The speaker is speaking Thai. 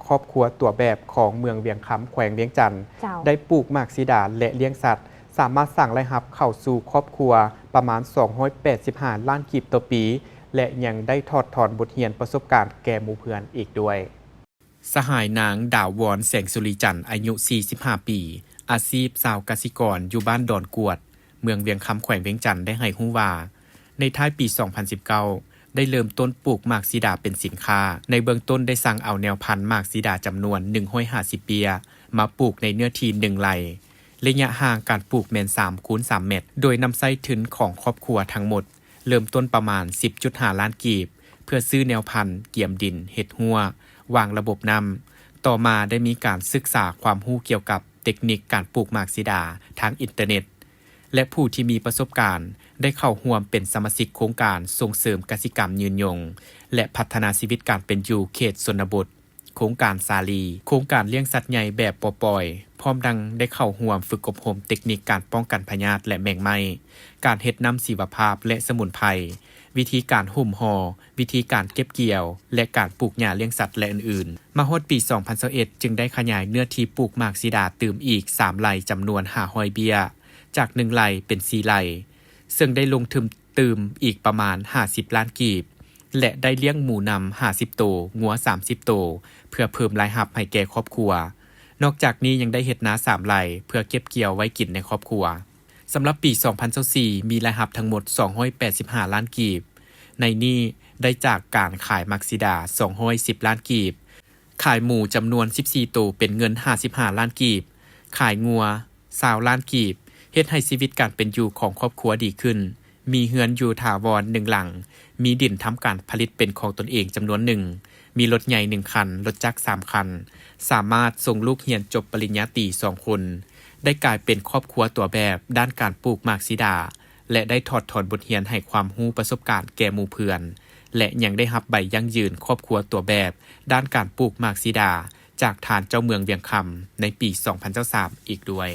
ครอบครัวตัวแบบของเมืองเวียงคำแขวงเวียงจันทน์ได้ปลูกหมากสีดาและเลี้ยงสัตว์สามารถสั่งรายรับเข้าสู่ครอบครัวประมาณ285ล้านกีบต่อปีและยังได้ถอดถอนบทเรียนประสบการณ์แก่หมู่เพื่อนอีกด้วยสหายนางดาววอนแสงสุริจันทร์อายุ45ปีอาชีพชาวกสิกรอยู่บ้านดอนกวดเมืองเวียงคำแขวงเวียงจันทน์ได้ให้ฮู้ว่าในท้ายปี 2019 ได้เริ่มต้นปลูกหมากสีดาเป็นสินค้าในเบื้องต้นได้สั่งเอาแนวพันธุ์หมากสีดาจำนวน150ปีมาปลูกในเนื้อที่1ไร่ระยะห่างการปลูกแม่น3 คูณ 3 เมตรโดยนำไส้ถึนของครอบครัวทั้งหมดเริ่มต้นประมาณ 10.5 ล้านกีบเพื่อซื้อแนวพันธุ์เกี่ยมดินเฮ็ดหัววางระบบน้ำต่อมาได้มีการศึกษาความรู้เกี่ยวกับเทคนิคการปลูกหมากสีดาทางอินเทอร์เน็ตและผู้ที่มีประสบการณ์ได้เข้าร่วมเป็นสมาชิกโครงการส่งเสริมกสิกรรมยืนยงและพัฒนาชีวิตการเป็นอยู่เขตชนบทโครงการสาลีโครงการเลี้ยงสัตว์ใหญ่แบบปล่อยพร้อมดังได้เข้าร่วมฝึกอบรมเทคนิคการป้องกันพยาธิและแมงไหม้การเฮ็ดน้ำชีวภาพและสมุนไพรวิธีการห่มห่อวิธีการเก็บเกี่ยวและการปลูกหญ้าเลี้ยงสัตว์และอื่นๆมาฮอดปี 2021 จึงได้ขยายเนื้อที่ปลูกหมากสีดาตื่มอีก3ไร่จำนวน500เบี้ยจาก1ไร่เป็น4ไร่ซึ่งได้ลงทุนตื่มอีกประมาณ50ล้านกีบและได้เลี้ยงหมูนำ50ตัวงัว30ตัวเพื่อเพิ่มรายรับให้แก่ครอบครัวนอกจากนี้ยังได้เฮ็ดนา3ไร่เพื่อเก็บเกี่ยวไว้กินในครอบครัวสำหรับปี 2024 มีรายรับทั้งหมด285ล้านกีบในนี้ได้จากการขายมักซิดา210ล้านกีบขายหมูจำนวน14ตัวเป็นเงิน55ล้านกีบขายงัว20ล้านกีบเฮ็ดให้ชีวิตการเป็นอยู่ของครอบครัวดีขึ้นมีเฮือนอยู่ถาวร1หลังมีดินทำการผลิตเป็นของตนเองจำนวน1มีรถใหญ่1คันรถจักร3คันสามารถส่งลูกเรียนจบปริญญาตรี2คนได้กลายเป็นครอบครัวตัวแบบด้านการปลูกหมากสีดาและได้ถอดถอนบทเรียนให้ความรู้ประสบการณ์แก่หมู่เพื่อนและยังได้รับใบยั่งยืนครอบครัวตัวแบบด้านการปลูกหมากสีดาจากฐานเจ้าเมืองเวียงคำในปี 2023 อีกด้วย